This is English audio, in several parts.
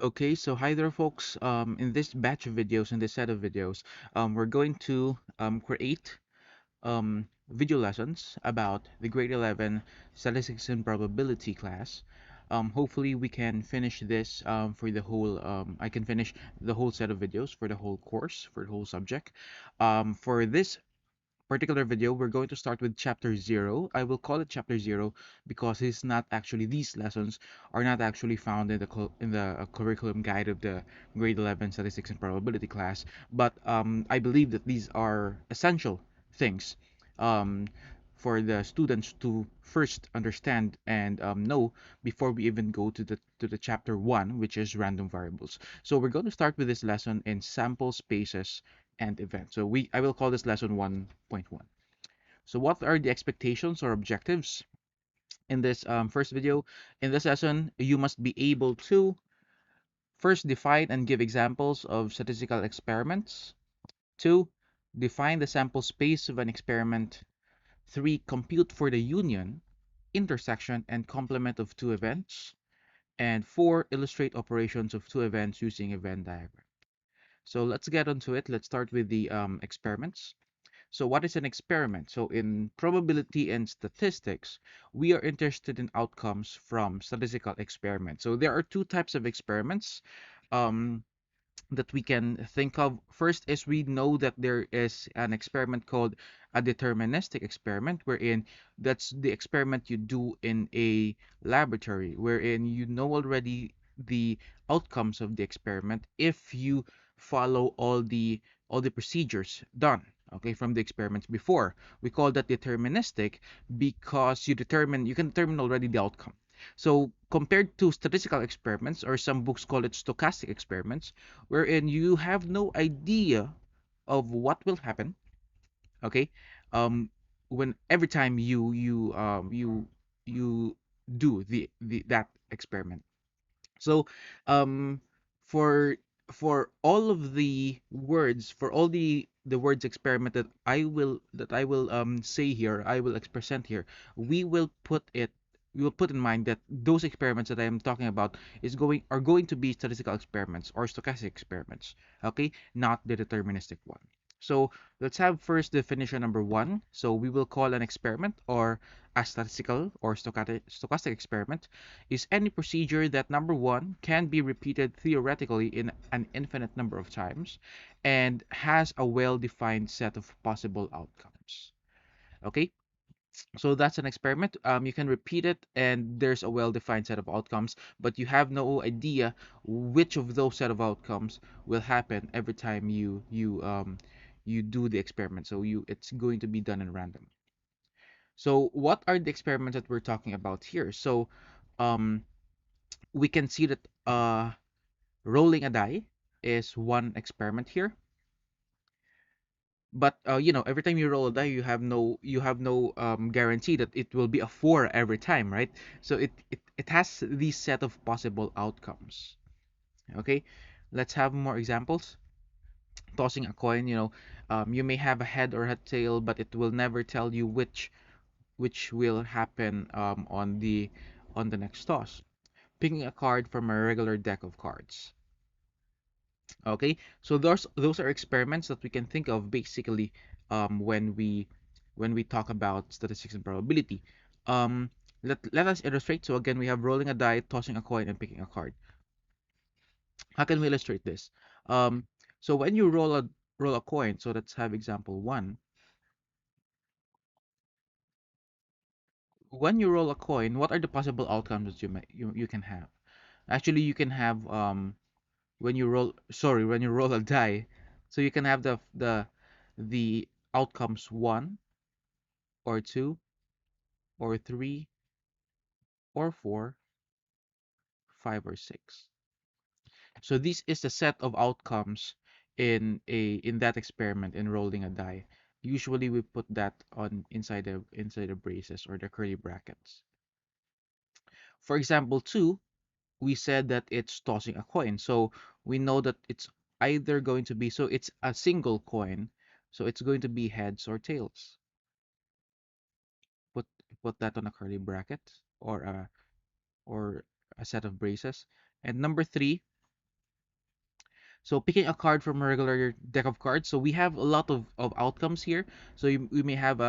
Okay, so hi there, folks. In this batch of videos, in this set of videos, we're going to create video lessons about the grade 11 Statistics and Probability class. Hopefully, we can finish this for the whole. I can finish the whole set of videos for the whole course, for the whole subject. For this particular video, we're going to start with chapter 0. I will call it chapter 0 because it's not actually, these lessons are not actually found in the curriculum guide of the grade 11 statistics and probability class, but I believe that these are essential things um, for the students to first understand and know before we even go to the chapter 1, which is random variables. So we're going to start with this lesson in sample spaces and event. So I will call this lesson 1.1. So what are the expectations or objectives in this first video? In this lesson, you must be able to first define and give examples of statistical experiments. 2, define the sample space of an experiment. 3, compute for the union, intersection, and complement of two events. And 4, illustrate operations of two events using a Venn diagram. So let's get onto it. Let's start with the experiments. So what is an experiment? So in probability and statistics, we are interested in outcomes from statistical experiments. So there are two types of experiments um, that we can think of. First is we know that there is an experiment called a deterministic experiment, wherein that's the experiment you do in a laboratory, wherein you know already the outcomes of the experiment if you follow all the procedures done, okay, from the experiments before. We call that deterministic because you can determine already the outcome. So compared to statistical experiments, or some books call it stochastic experiments, wherein you have no idea of what will happen, okay, um, when every time you do the that experiment. So um, for all of the words, for all the words experiment that I will say here, I will present here, we will put it we will put in mind that those experiments that I am talking about are going to be statistical experiments or stochastic experiments, okay, not the deterministic one. So let's have first definition number 1. So we will call an experiment or a statistical or stochastic experiment is any procedure that, number 1, can be repeated theoretically in an infinite number of times and has a well-defined set of possible outcomes. Okay, so that's an experiment. You can repeat it and there's a well-defined set of outcomes, but you have no idea which of those set of outcomes will happen every time you do the experiment. So it's going to be done in random. So what are the experiments that we're talking about here? So um, we can see that rolling a die is one experiment here. But every time you roll a die, you have no guarantee that it will be a 4 every time, right? So it has these set of possible outcomes. Okay, let's have more examples. Tossing a coin, you may have a head or a tail, but it will never tell you which will happen on the next toss. Picking a card from a regular deck of cards. Okay, so those are experiments that we can think of basically when we talk about statistics and probability. Um, let us illustrate. So again, we have rolling a die, tossing a coin, and picking a card. How can we illustrate this? Um, so when you roll a coin, so let's have example 1. When you roll a coin, what are the possible outcomes that you can have? Actually, you can have when you roll a die, so you can have the outcomes 1 or 2 or 3 or 4, 5 or 6. So this is the set of outcomes in that experiment in rolling a die. Usually we put that on inside the braces or the curly brackets. For example 2, we said that it's tossing a coin. So we know that it's either going to be, so it's a single coin, so it's going to be heads or tails. Put put that on a curly bracket or a set of braces. And number 3, So picking a card from a regular deck of cards. So we have a lot of outcomes here. So we may have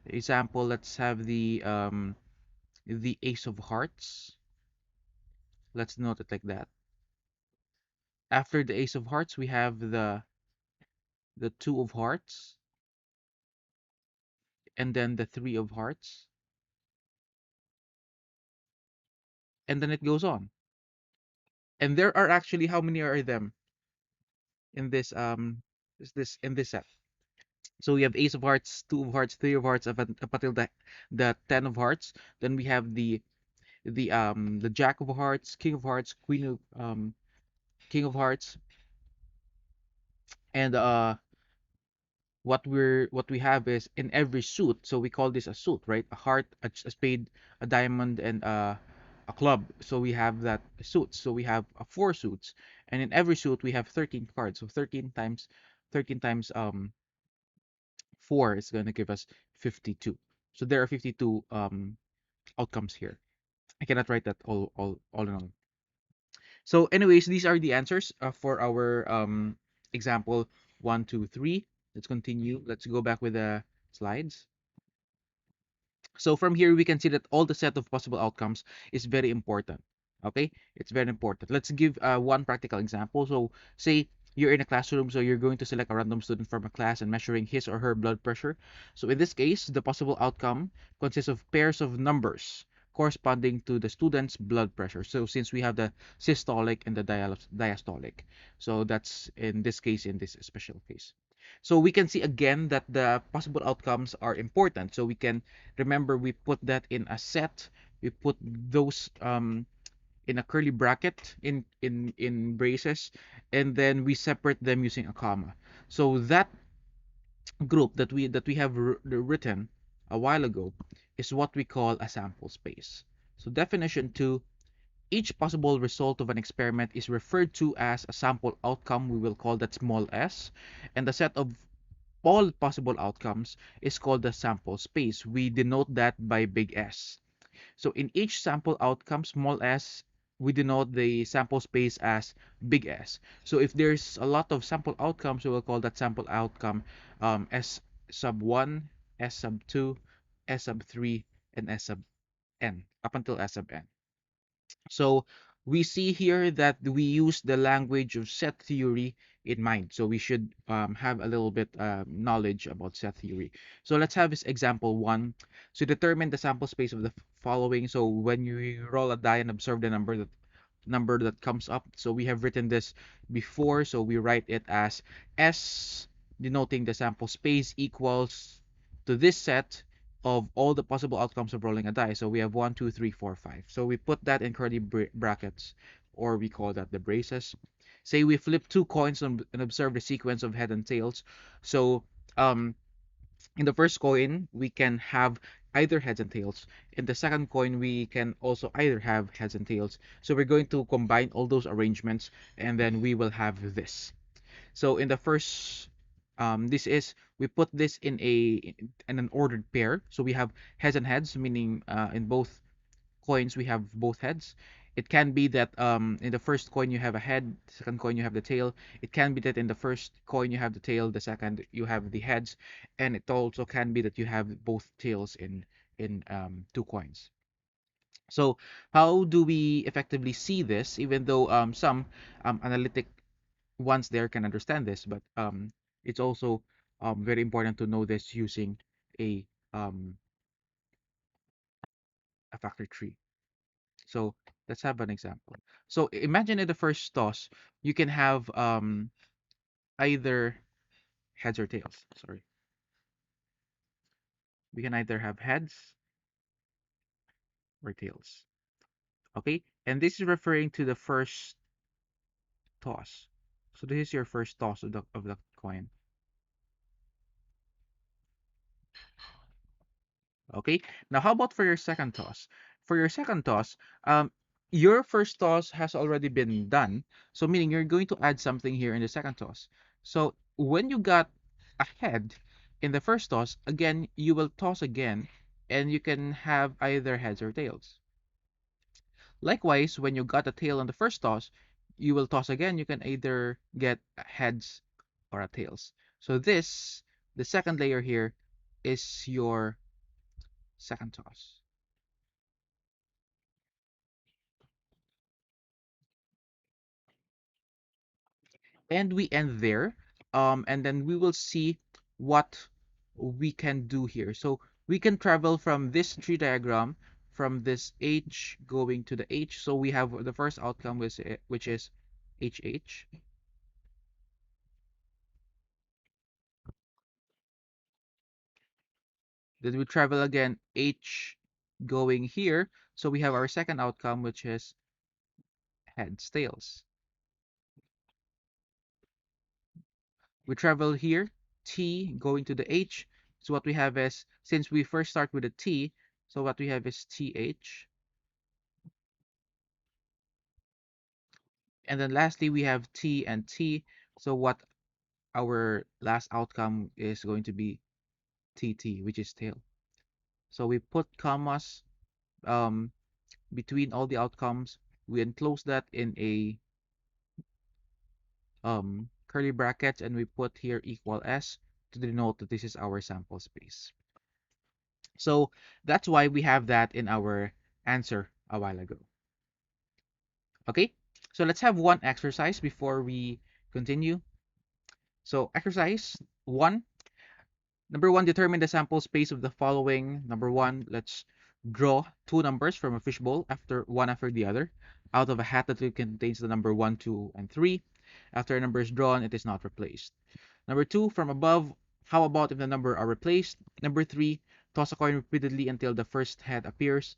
example. Let's have the Ace of Hearts. Let's note it like that. After the Ace of Hearts, we have the Two of Hearts, and then the Three of Hearts, and then it goes on. And there are actually, how many are them in this in this set? So we have Ace of Hearts, Two of Hearts, Three of Hearts, up until the Ten of Hearts. Then we have the Jack of Hearts, King of Hearts, King of Hearts, and what we have is in every suit. So we call this a suit, right? A heart, a spade, a diamond, and a club. So we have that suits. So we have four suits, and in every suit we have 13 cards. So 13 times four is going to give us 52. So there are 52 outcomes here. I cannot write that all in all. So anyways, these are the answers for our example 1, 2, 3. Let's continue. Let's go back with the slides. So from here, we can see that all the set of possible outcomes is very important. Okay, it's very important. Let's give one practical example. So say you're in a classroom, so you're going to select a random student from a class and measuring his or her blood pressure. So in this case, the possible outcome consists of pairs of numbers corresponding to the student's blood pressure. So since we have the systolic and the diastolic, so that's in this case, in this special case. So we can see again that the possible outcomes are important. So we can remember we put that in a set. We put those in a curly bracket in braces, and then we separate them using a comma. So that group that we have written a while ago is what we call a sample space. So definition 2, each possible result of an experiment is referred to as a sample outcome. We will call that small s, and the set of all possible outcomes is called the sample space. We denote that by big S. So in each sample outcome, small s, we denote the sample space as big S. So if there's a lot of sample outcomes, we will call that sample outcome S sub 1, S sub 2, S sub 3, and S sub n, up until S sub n. So we see here that we use the language of set theory in mind. So we should have a little bit knowledge about set theory. So let's have this example 1. So determine the sample space of the following. So when you roll a die and observe the number that comes up. So we have written this before. So we write it as S, denoting the sample space, equals to this set of all the possible outcomes of rolling a die. So we have 1, 2, 3, 4, 5. So we put that in curly brackets, or we call that the braces. Say we flip two coins and observe the sequence of head and tails. So um, in the first coin, we can have either heads and tails. In the second coin, we can also either have heads and tails. So we're going to combine all those arrangements, and then we will have this. So in the first, this is, we put this in an ordered pair. So we have heads and heads, meaning in both coins we have both heads. It can be that in the first coin you have a head, second coin you have the tail. It can be that in the first coin you have the tail, the second you have the heads, and it also can be that you have both tails in two coins. So how do we effectively see this? Even though some analytic ones there can understand this, but it's also very important to know this using a um, a factor tree. So let's have an example. So imagine in the first toss, you can have either heads or tails. Sorry, we can either have heads or tails. Okay, and this is referring to the first toss. So this is your first toss of the coin. Okay, now how about for your second toss? For your second toss, your first toss has already been done. So meaning you're going to add something here in the second toss. So when you got a head in the first toss, again, you will toss again, and you can have either heads or tails. Likewise, when you got a tail on the first toss, you will toss again, you can either get a heads or a tails. So this, the second layer here, is your second toss. And we end there. And then we will see what we can do here. So we can travel from this tree diagram, from this H going to the H. So we have the first outcome, which is HH. Then we travel again H going here. So we have our second outcome, which is heads, tails. We travel here, T going to the H. So what we have is, since we first start with a T, so what we have is TH. And then lastly, we have T and T. So what our last outcome is going to be TT, which is tail. So we put commas um, between all the outcomes. We enclose that in a curly brackets, and we put here equal S to denote that this is our sample space. So that's why we have that in our answer a while ago. Okay, so let's have one exercise before we continue. So exercise 1. Number 1, determine the sample space of the following. Number 1, let's draw two numbers from a fishbowl after the other out of a hat that contains the number 1, 2, and 3. After a number is drawn, it is not replaced. Number 2, from above, how about if the number are replaced? Number 3, toss a coin repeatedly until the first head appears.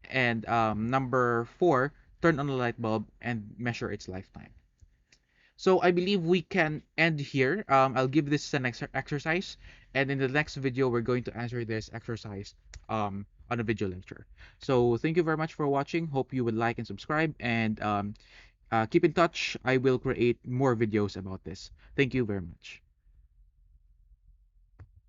And number 4, turn on a light bulb and measure its lifetime. So I believe we can end here. I'll give this an exercise, and in the next video, we're going to answer this exercise on a video lecture. So thank you very much for watching. Hope you would like and subscribe, and keep in touch. I will create more videos about this. Thank you very much.